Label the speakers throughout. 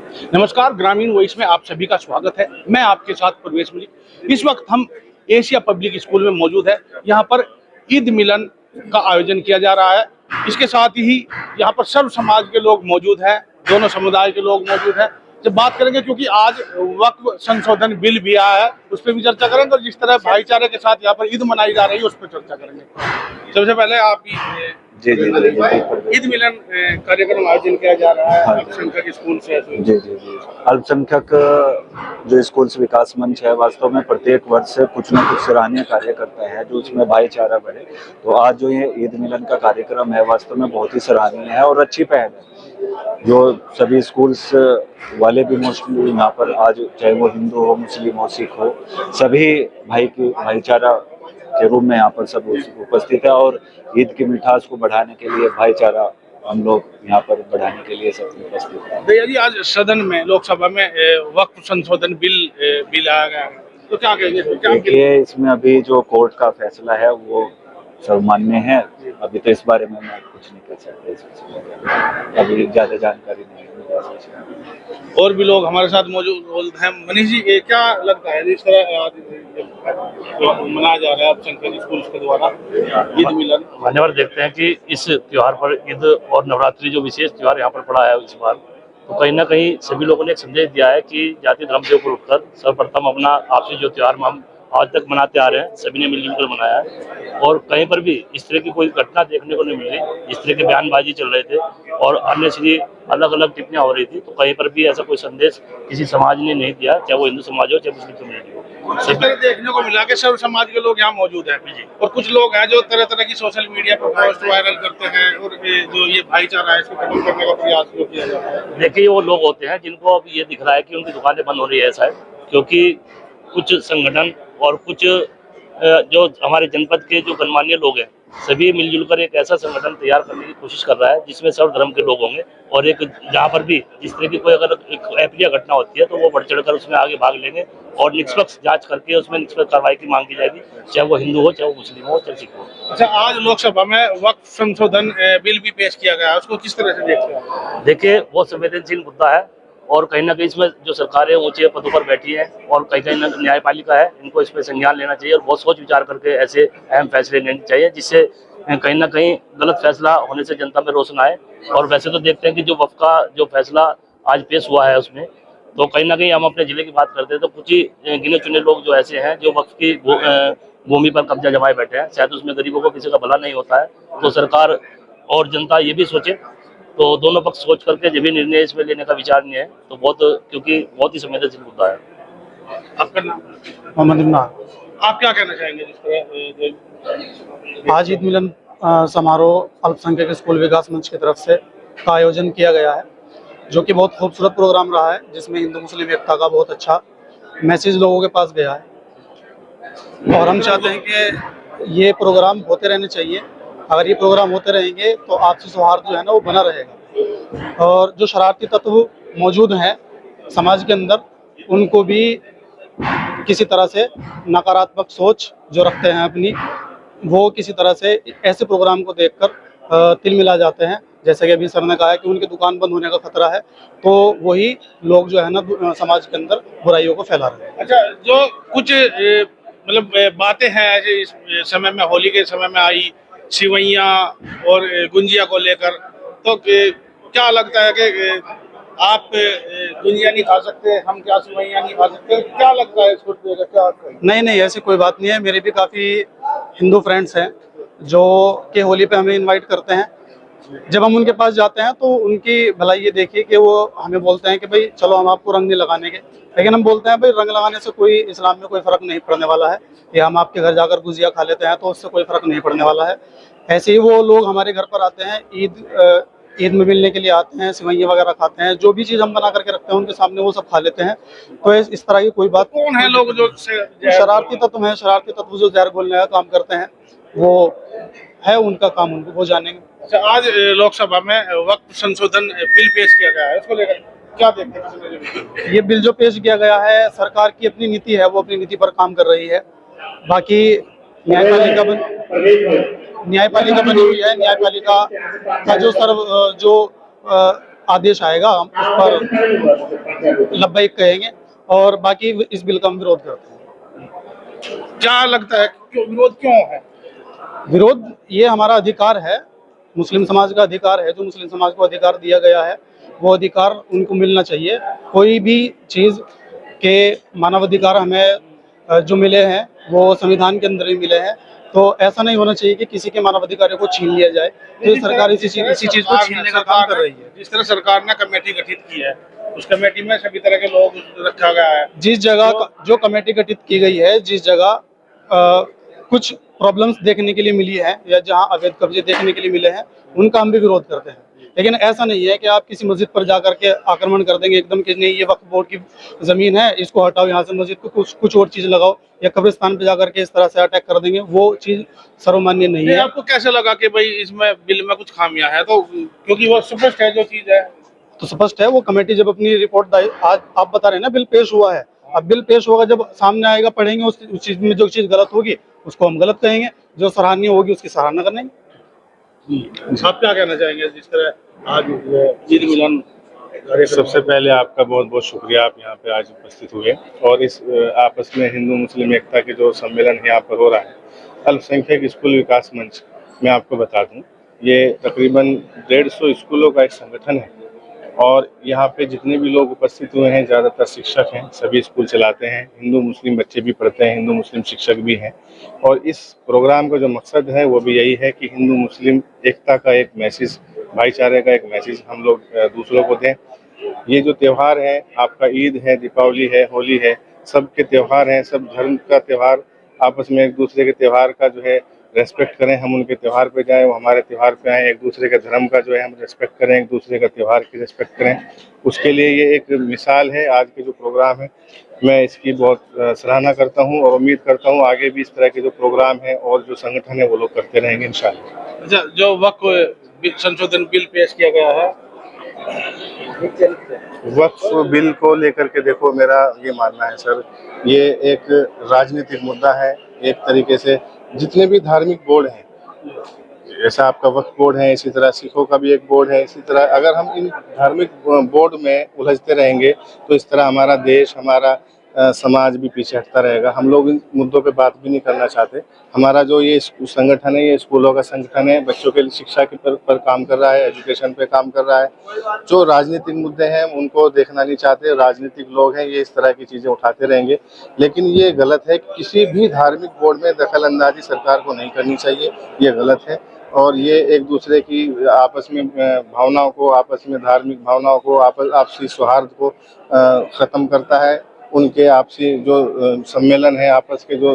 Speaker 1: नमस्कार, ग्रामीण वॉइस में आप सभी का स्वागत है। मैं आपके साथ प्रवेश मलिक। इस वक्त हम एशिया पब्लिक स्कूल में मौजूद है। यहाँ पर ईद मिलन का आयोजन किया जा रहा है। इसके साथ ही यहाँ पर सर्व समाज के लोग मौजूद हैं, दोनों समुदाय के लोग मौजूद हैं। जब बात करेंगे, क्योंकि आज वक्फ संशोधन बिल भी आया है, उस पर भी चर्चा करेंगे और जिस तरह भाईचारे के साथ यहाँ पर ईद मनाई जा रही है उस पर चर्चा करेंगे। सबसे पहले आप
Speaker 2: जी जी
Speaker 1: ईद मिलन कार्यक्रम आयोजन किया जा रहा है अल्पसंख्यक स्कूल से।
Speaker 2: जी जी जी अल्पसंख्यक जो स्कूल विकास मंच है, वास्तव में प्रत्येक वर्ष कुछ न कुछ सराहनीय कार्य करता है जो उसमें भाईचारा बढ़े। तो आज जो ये ईद मिलन का कार्यक्रम है, वास्तव में बहुत ही सराहनीय है और अच्छी पहल है। जो सभी स्कूल्स वाले भी मोस्टली यहाँ पर आज, चाहे वो हिंदू हो, मुस्लिम हो, सिख हो, सभी भाईचारा के रूप में यहाँ पर सब उपस्थित है और ईद की मिठास को बढ़ाने के लिए, भाईचारा हम लोग यहाँ पर बढ़ाने के लिए सब उपस्थित है।
Speaker 1: भैया जी, आज सदन में, लोकसभा में वक्फ संशोधन बिल आया गया है, तो क्या कहेंगे?
Speaker 2: देखिए, इसमें अभी जो कोर्ट का फैसला है वो सर्वमान्य है। अभी तो इस बारे में मैं कुछ नहीं कह सकता, अभी ज्यादा जानकारी नहीं है।
Speaker 1: और भी लोग हमारे साथ मौजूद हैं। मनीष जी, ये क्या लगता है जिस तरह आज मनाया जा रहा है अल्पसंख्यक स्कूल के द्वारा ईद मिलन?
Speaker 3: मान्यवर देखते हैं कि इस त्योहार पर, ईद और नवरात्रि जो विशेष त्योहार यहाँ पर पड़ा है इस बार, तो कहीं ना कहीं सभी लोगों ने एक संदेश दिया है कि जाति धर्म से ऊपर उठकर सर्वप्रथम अपना आपसी जो त्योहार हम आज तक मनाते आ रहे हैं, सभी ने मिलजुल कर मनाया है। और कहीं पर भी इस तरह की कोई घटना देखने को नहीं मिली। इस तरह के बयानबाजी चल रहे थे और अन्य श्री अलग अलग टिप्पणियां हो रही थी, तो कहीं पर भी ऐसा कोई संदेश किसी समाज ने नहीं दिया, चाहे वो हिंदू समाज हो चाहे मुस्लिम कम्युनिटी हो।
Speaker 1: इस तरह देखने को मिला कि सर्व समाज के लोग यहाँ मौजूद हैं और कुछ लोग हैं जो तरह तरह की सोशल मीडिया पर पोस्ट वायरल करते हैं और जो ये भाईचारा है इसको खत्म करने का प्रयास किया जाता है।
Speaker 3: देखिए, वो लोग होते हैं जिनको अब ये दिख रहा है कि उनकी दुकानें बंद हो रही है शायद, क्योंकि कुछ संगठन और कुछ जो हमारे जनपद के जो गणमान्य लोग हैं, सभी मिलजुल कर एक ऐसा संगठन तैयार करने की कोशिश कर रहा है जिसमें सर्व धर्म के लोग होंगे और एक जहाँ पर भी जिस तरह की कोई अगर एक अप्रिय घटना होती है तो वो बढ़ चढ़कर उसमें आगे भाग लेंगे और निष्पक्ष जांच करके उसमें निष्पक्ष कार्रवाई की मांग की जाएगी, चाहे वो हिंदू हो, चाहे वो मुस्लिम हो, चाहे सिख हो।
Speaker 1: अच्छा, आज लोकसभा में वक्फ संशोधन बिल भी पेश किया गया है, उसको किस तरह से देखते हैं?
Speaker 3: देखिए, बहुत संवेदनशील मुद्दा है और कहीं ना कहीं इसमें जो सरकारें ऊंचे पदों पर बैठी है और कहीं न्यायपालिका है, इनको इस पर संज्ञान लेना चाहिए और बहुत सोच विचार करके ऐसे अहम फैसले लेने चाहिए जिससे कहीं ना कहीं गलत फैसला होने से जनता में रोषन आए। और वैसे तो देखते हैं कि जो वक्फ का जो फैसला आज पेश हुआ है उसमें तो कहीं ना कहीं हम अपने जिले की बात करते हैं तो कुछ ही गिने चुने लोग जो ऐसे हैं जो वक्फ की भूमि पर कब्जा जमाए बैठे हैं। शायद उसमें गरीबों को किसी का भला नहीं होता है, तो सरकार और जनता ये भी सोचे, तो दोनों पक्ष सोच करके जब भी निर्णय इसमें लेने का विचार नहीं है तो क्योंकि बहुत ही संवेदनशील मुद्दा है।
Speaker 1: आपका नाम?
Speaker 4: मोहम्मद इमरान।
Speaker 1: आप क्या कहना चाहेंगे जिस तरह
Speaker 4: आज ईद मिलन समारोह अल्पसंख्यक स्कूल विकास मंच की तरफ से का आयोजन किया गया है, जो कि बहुत खूबसूरत प्रोग्राम रहा है, जिसमें हिंदू मुस्लिम एकता का बहुत अच्छा मैसेज लोगों के पास गया है। और हम चाहते हैं कि ये प्रोग्राम होते रहने चाहिए। अगर ये प्रोग्राम होते रहेंगे तो आपसी सौहार्द जो है ना वो बना रहेगा और जो शरारती तत्व मौजूद हैं समाज के अंदर, उनको भी किसी तरह से नकारात्मक सोच जो रखते हैं अपनी, वो किसी तरह से ऐसे प्रोग्राम को देखकर तिल मिला जाते हैं। जैसे कि अभी सर ने कहा है कि उनकी दुकान बंद होने का खतरा है, तो वही लोग जो है ना समाज के अंदर बुराइयों को फैला रहे हैं।
Speaker 1: अच्छा, जो कुछ मतलब बातें हैं इस समय में, होली के समय में आई सिवैयाँ और गुंजिया को लेकर, तो क्या लगता है कि आप गुंजिया नहीं खा सकते, हम क्या सिवैयाँ नहीं खा सकते? क्या लगता है इसको क्या?
Speaker 4: नहीं, ऐसी कोई बात नहीं है। मेरे भी काफ़ी हिंदू फ्रेंड्स हैं जो कि होली पे हमें इनवाइट करते हैं। जब हम उनके पास जाते हैं तो उनकी भलाई ये देखिए कि वो हमें बोलते हैं कि भाई चलो हम आपको रंग नहीं लगाने के, लेकिन हम बोलते हैं भाई रंग लगाने से कोई इस्लाम में कोई फ़र्क नहीं पड़ने वाला है, या हम आपके घर जाकर गुजिया खा लेते हैं तो उससे कोई फ़र्क नहीं पड़ने वाला है। ऐसे ही वो लोग हमारे घर पर आते हैं, ईद में मिलने के लिए आते हैं, सिवैयाँ वगैरह खाते हैं, जो भी चीज़ हम बना करके रखते हैं उनके सामने वो सब खा लेते हैं। तो इस तरह की कोई बात।
Speaker 1: कौन है लोग जो
Speaker 4: शरारती तत्व हैं, शरारती तत्व जो जहर घोलने का काम करते हैं, वो है उनका काम, उनको वो जानेंगे।
Speaker 1: अच्छा, आज लोकसभा में वक्फ संशोधन बिल पेश किया गया है, इसको लेकर क्या देखते हैं?
Speaker 4: ये बिल जो पेश किया गया है, सरकार की अपनी नीति है, वो अपनी नीति पर काम कर रही है। बाकी न्यायपालिका बनी हुई है। न्यायपालिका का जो आदेश आएगा हम उस पर लब्बैक कहेंगे और बाकी इस बिल का हम विरोध करते हैं।
Speaker 1: क्या लगता है क्यों विरोध क्यों है?
Speaker 4: विरोध ये हमारा अधिकार है, मुस्लिम समाज का अधिकार है, जो मुस्लिम समाज को अधिकार दिया गया है वो अधिकार उनको मिलना चाहिए। कोई भी चीज़ के मानवाधिकार हमें जो मिले हैं वो संविधान के अंदर ही मिले हैं, तो ऐसा नहीं होना चाहिए कि किसी के मानवाधिकारों को छीन लिया जाए। तो सरकार इसी चीज़ को छीनने का काम कर रही है।
Speaker 1: जिस तरह सरकार ने कमेटी गठित की है, उस कमेटी में सभी तरह के लोग रखा गया है।
Speaker 4: जिस जगह जो कमेटी गठित की गई है, जिस जगह कुछ प्रॉब्लम्स देखने के लिए मिली है या जहां अवैध कब्जे देखने के लिए मिले हैं, उनका हम भी विरोध करते हैं। लेकिन ऐसा नहीं है कि आप किसी मस्जिद पर जाकर के आक्रमण कर देंगे एकदम कि नहीं ये वक्फ बोर्ड की ज़मीन है, इसको हटाओ यहाँ से, मस्जिद को कुछ और चीज़ लगाओ, या कब्रिस्तान पे जाकर के इस तरह से अटैक कर देंगे, वो चीज़ सर्वमान्य नहीं है।
Speaker 1: आपको कैसे लगा कि भाई इसमें बिल में कुछ खामियां है? तो क्योंकि वो स्पष्ट है जो चीज़ है,
Speaker 4: तो स्पष्ट है। वो कमेटी जब अपनी रिपोर्ट आज आप बता रहे हैं ना बिल पेश हुआ है, अब बिल पेश होगा, जब सामने आएगा पढ़ेंगे, उस चीज़ में जो चीज़ गलत होगी उसको हम गलत कहेंगे, जो सराहनीय होगी उसकी सराहना करेंगे।
Speaker 1: आप क्या कहना चाहेंगे जिस तरह आज ईद मिलन?
Speaker 5: सबसे पहले आपका बहुत बहुत शुक्रिया, आप यहाँ पे आज उपस्थित हुए और इस आपस में हिंदू मुस्लिम एकता के जो सम्मेलन यहाँ पर हो रहा है, अल्पसंख्यक स्कूल विकास मंच, मैं आपको बता दूँ ये तकरीबन 150 स्कूलों का एक संगठन है और यहाँ पे जितने भी लोग उपस्थित हुए हैं ज़्यादातर शिक्षक हैं, सभी स्कूल चलाते हैं, हिंदू मुस्लिम बच्चे भी पढ़ते हैं, हिंदू मुस्लिम शिक्षक भी हैं। और इस प्रोग्राम का जो मकसद है वो भी यही है कि हिंदू मुस्लिम एकता का एक मैसेज, भाईचारे का एक मैसेज हम लोग दूसरों को दें। ये जो त्यौहार है आपका, ईद है, दीपावली है, होली है, सबके त्यौहार हैं, सब धर्म का त्यौहार, आपस में एक दूसरे के त्यौहार का जो है रेस्पेक्ट करें, हम उनके त्यौहार पे जाएं, वो हमारे त्यौहार पे आएँ, एक दूसरे के धर्म का जो है हम रेस्पेक्ट करें, एक दूसरे का त्यौहार की रेस्पेक्ट करें। उसके लिए ये एक मिसाल है आज के जो प्रोग्राम है, मैं इसकी बहुत सराहना करता हूं और उम्मीद करता हूं आगे भी इस तरह के जो प्रोग्राम है और जो संगठन है वो लोग करते रहेंगे इंशाल्लाह।
Speaker 1: अच्छा, जो वक्फ संशोधन बिल पेश किया गया है,
Speaker 5: वक्फ बिल को लेकर के देखो मेरा ये मानना है सर, ये एक राजनीतिक मुद्दा है। एक तरीके से जितने भी धार्मिक बोर्ड हैं, जैसा आपका वक्फ बोर्ड है, इसी तरह सिखों का भी एक बोर्ड है, इसी तरह अगर हम इन धार्मिक बोर्ड में उलझते रहेंगे तो इस तरह हमारा देश, हमारा समाज भी पीछे हटता रहेगा। हम लोग इन मुद्दों पे बात भी नहीं करना चाहते। हमारा जो ये संगठन है, ये स्कूलों का संगठन है, बच्चों के लिए शिक्षा के पर काम कर रहा है, एजुकेशन पे काम कर रहा है। जो राजनीतिक मुद्दे हैं उनको देखना नहीं चाहते, राजनीतिक लोग हैं ये इस तरह की चीज़ें उठाते रहेंगे। लेकिन ये गलत है, किसी भी धार्मिक बोर्ड में दखल अंदाजी सरकार को नहीं करनी चाहिए, ये गलत है। और ये एक दूसरे की आपस में भावनाओं को, आपस में धार्मिक भावनाओं को, आपसी सौहार्द को ख़त्म करता है। उनके आपसी जो सम्मेलन है, आपस के जो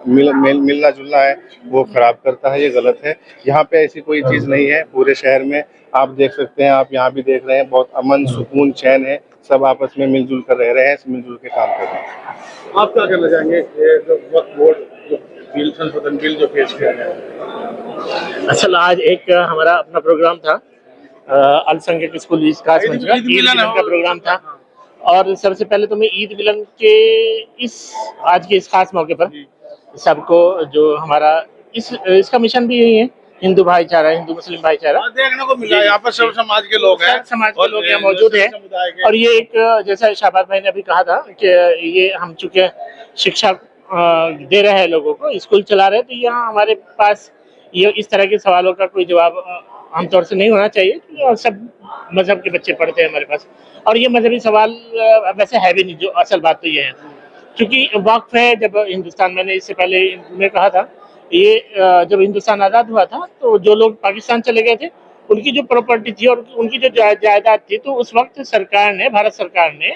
Speaker 5: मिलना जुलना है वो खराब करता है, ये गलत है। यहाँ पे ऐसी कोई चीज़ नहीं है। पूरे शहर में आप देख सकते हैं, आप यहाँ भी देख रहे हैं, बहुत अमन सुकून चैन है, सब आपस में मिलजुल कर रह रहे हैं, मिलजुल के काम कर रहे हैं।
Speaker 1: आप क्या कहना चाहेंगे ये जो वक्फ बोर्ड जो बिल संशोधन बिल जो पेश किया गया है?
Speaker 6: असल आज एक हमारा अपना प्रोग्राम था, अल्पसंख्यक स्कूल विकास मंच का ईद मिलन का प्रोग्राम था। और सबसे पहले तो मैं ईद मिलन के आज के इस खास मौके पर सबको, जो हमारा इसका मिशन भी यही है, हिंदू भाईचारा, हिंदू मुस्लिम भाईचारा
Speaker 1: देखने को मिला है। यहाँ पर सब समाज के लोग हैं,
Speaker 6: समाज के लोग यहाँ मौजूद हैं। और ये एक, जैसा शाबाद भाई ने अभी कहा था कि ये हम चूंकि शिक्षा दे रहे हैं लोगों को, स्कूल चला रहे हैं, तो यहाँ हमारे पास ये इस तरह के सवालों का कोई जवाब आमतौर से नहीं होना चाहिए। और सब मजहब के बच्चे पढ़ते हैं हमारे पास, और ये मजहबी सवाल वैसे है भी नहीं। जो असल बात तो ये है, क्योंकि वक्फ है, जब हिंदुस्तान, मैंने इससे पहले में कहा था, ये जब हिंदुस्तान आज़ाद हुआ था तो जो लोग पाकिस्तान चले गए थे उनकी जो प्रॉपर्टी थी और उनकी जो जायदाद थी, तो उस वक्त सरकार ने, भारत सरकार ने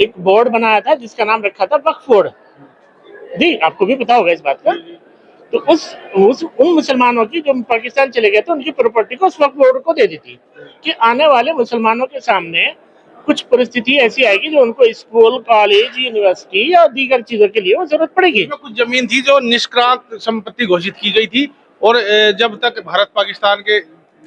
Speaker 6: एक बोर्ड बनाया था जिसका नाम रखा था वक्फ बोर्ड। जी, आपको भी पता होगा इस बात का। तो उन मुसलमानों की जो पाकिस्तान चले गए थे उनकी प्रॉपर्टी को उस वक्त बोर्ड को दे दी थी कि आने वाले मुसलमानों के सामने कुछ परिस्थिति ऐसी आएगी जो उनको स्कूल, कॉलेज, यूनिवर्सिटी या दीगर चीजों के लिए वो जरूरत पड़ेगी।
Speaker 1: कुछ जमीन थी जो निष्क्रांत संपत्ति घोषित की गई थी, और जब तक भारत पाकिस्तान के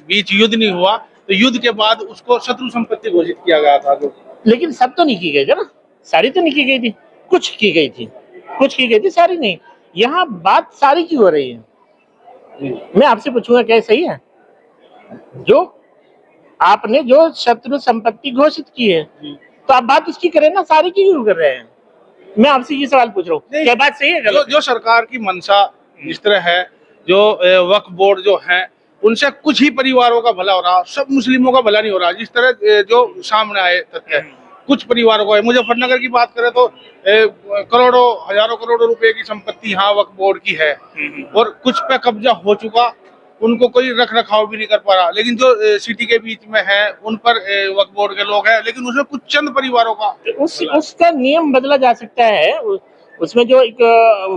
Speaker 1: बीच युद्ध नहीं हुआ तो युद्ध के बाद उसको शत्रु संपत्ति घोषित किया गया था।
Speaker 6: लेकिन सब तो नहीं की गई थी ना, सारी तो नहीं की गई थी, कुछ की गई थी, सारी नहीं। यहाँ बात सारी की हो रही है। मैं आपसे पूछूंगा क्या सही है? जो आपने जो शत्रु संपत्ति घोषित की है तो आप बात उसकी करें ना, सारी की क्यों कर रहे हैं? मैं आपसे ये सवाल पूछ रहा हूँ, क्या बात सही है
Speaker 1: जो
Speaker 6: गलत?
Speaker 1: जो सरकार की मंशा जिस तरह है, जो वक्फ बोर्ड जो है, उनसे कुछ ही परिवारों का भला हो रहा, सब मुस्लिमों का भला नहीं हो रहा। जिस तरह जो सामने आए तथ्य, कुछ परिवारों को है। मुजफ्फरनगर की बात करें तो करोड़ों हजारों करोड़ों रुपए की संपत्ति यहाँ वक्फ बोर्ड की है और कुछ पे कब्जा हो चुका, उनको कोई रख रखाव भी नहीं कर पा रहा। लेकिन जो सिटी के बीच में है उन पर वक्फ बोर्ड के लोग हैं, लेकिन उसमें कुछ चंद परिवारों का
Speaker 6: उसका नियम बदला जा सकता है। उसमें जो एक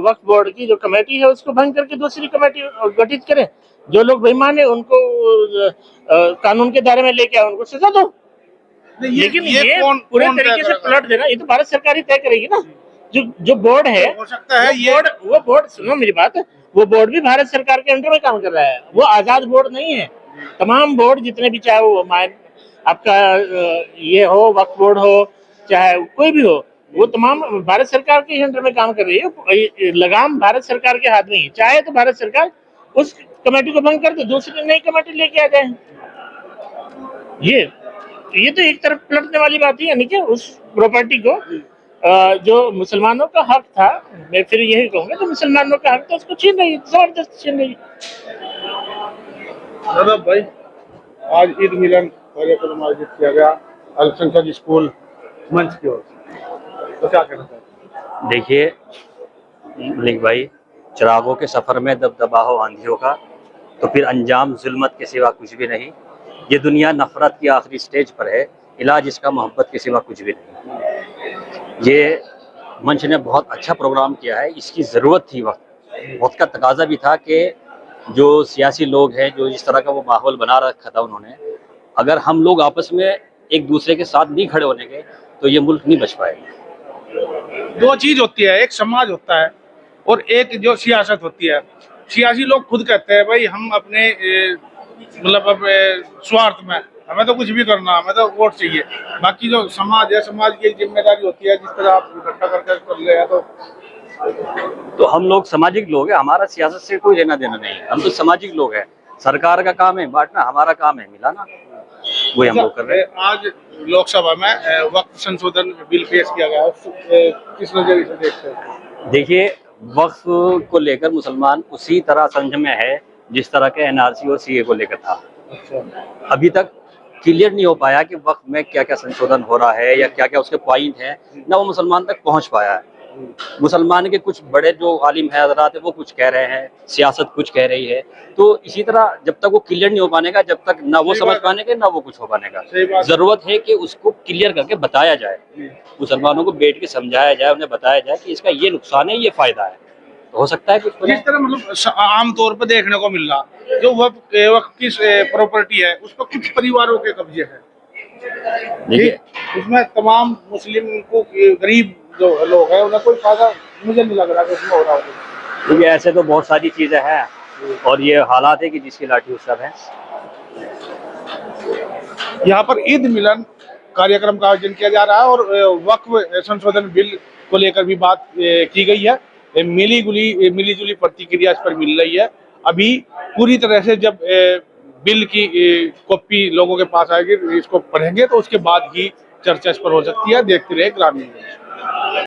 Speaker 6: वक्फ बोर्ड की जो कमेटी है उसको भंग करके दूसरी कमेटी गठित करें। जो लोग बेईमान है उनको कानून के दायरे में लेके आए, उनको सजा दो। लेकिन ये पूरे तरीके से पलट देना, ये तो भारत सरकार ही तय करेगी ना। जो बोर्ड है,
Speaker 1: हो सकता है
Speaker 6: वो बोर्ड सुनो मेरी बात, वो बोर्ड भी भारत सरकार के अंडर में काम कर रहा है, वो आजाद बोर्ड नहीं है। तमाम बोर्ड जितने भी, चाहे वो आपका ये हो वक्फ बोर्ड हो चाहे कोई भी हो, वो तमाम भारत सरकार के अंडर में काम कर रही है। लगाम भारत सरकार के हाथ में ही, चाहे तो भारत सरकार उस कमेटी को भंग कर दे, दूसरी नई कमेटी लेके आ जाए। ये तो एक तरफ पलटने वाली बात ही है, नहीं क्या? उस प्रॉपर्टी को जो मुसलमानों का हक था, मैं फिर यही कहूंगा, जो मुसलमानों का हक था उसको छीन रही है, जबरदस्त छीन रही है।
Speaker 1: दादा भाई, आज ईद मिलन कार्यक्रम आयोजित किया गया अल्पसंख्यक स्कूल मंच की ओर से, तो क्या कहना चाहते?
Speaker 7: देखिए मलिक भाई, चिरागों के सफर में दबदबा हो आंधियों का, तो फिर अंजाम जुल्मत के सिवा कुछ भी नहीं। ये दुनिया नफरत की आखिरी स्टेज पर है, इलाज इसका मोहब्बत के सिवा कुछ भी नहीं। ये मंच ने बहुत अच्छा प्रोग्राम किया है, इसकी ज़रूरत थी, वक्त का तकाजा भी था कि जो सियासी लोग हैं, जो इस तरह का वो माहौल बना रखा था उन्होंने, अगर हम लोग आपस में एक दूसरे के साथ नहीं खड़े होने के तो ये मुल्क नहीं बच पाएगा।
Speaker 1: दो चीज होती है, एक समाज होता है और एक जो सियासत होती है। सियासी लोग खुद कहते हैं भाई हम अपने मतलब स्वार्थ में, हमें तो कुछ भी करना, हमें तो वोट चाहिए। बाकी जो समाज है, समाज की एक जिम्मेदारी होती है, जिस तरह आप इकट्ठा करके कर ले तो
Speaker 7: हम लोग सामाजिक लोग हैं, हमारा सियासत से कोई लेना देना नहीं है, हम तो सामाजिक लोग हैं। सरकार का काम है बांटना, हमारा काम है मिलाना, वही हम लोग कर रहे हैं।
Speaker 1: आज लोकसभा में वक्फ संशोधन बिल पेश किया गया, किस नजरिए से देखते हैं?
Speaker 7: देखिए, वक्फ को लेकर मुसलमान उसी तरह संजम में है जिस तरह के एनआरसी और सीए को लेकर था। अभी तक क्लियर नहीं हो पाया कि वक्फ में क्या क्या संशोधन हो रहा है या क्या क्या उसके पॉइंट हैं, ना वो मुसलमान तक पहुंच पाया है। मुसलमान के कुछ बड़े जो आलिम है, हजरात है, वो कुछ कह रहे हैं, सियासत कुछ कह रही है। तो इसी तरह जब तक वो क्लियर नहीं हो पाने का, जब तक ना वो समझ पाने के ना वो कुछ हो पाने का, जरूरत है कि उसको क्लियर करके बताया जाए, मुसलमानों को बैठ के समझाया जाए, उन्हें बताया जाए कि इसका ये नुकसान है, ये फायदा है। तो हो सकता है कुछ
Speaker 1: जिस तरह मतलब आमतौर पर देखने को मिल रहा, जो वक्फ की प्रॉपर्टी है उस पर कुछ परिवारों के कब्जे है।
Speaker 7: देखिए,
Speaker 1: उसमें तमाम मुस्लिम को, गरीब जो लोग हैं, उन्हें कोई फायदा मुझे नहीं लग रहा कि उसमें हो रहा होगा।
Speaker 7: क्योंकि ऐसे तो बहुत सारी चीजें हैं और ये हालात है कि जिसकी लाठी उस सब है।
Speaker 1: यहाँ पर ईद मिलन कार्यक्रम का आयोजन किया जा रहा है और वक्फ संशोधन बिल को लेकर भी बात की गई है। मिली जुली प्रतिक्रिया इस पर मिल रही है। अभी पूरी तरह से जब बिल की कॉपी लोगों के पास आएगी, इसको पढ़ेंगे, तो उसके बाद ही चर्चा इस पर हो सकती है। देखते रहे ग्रामीण।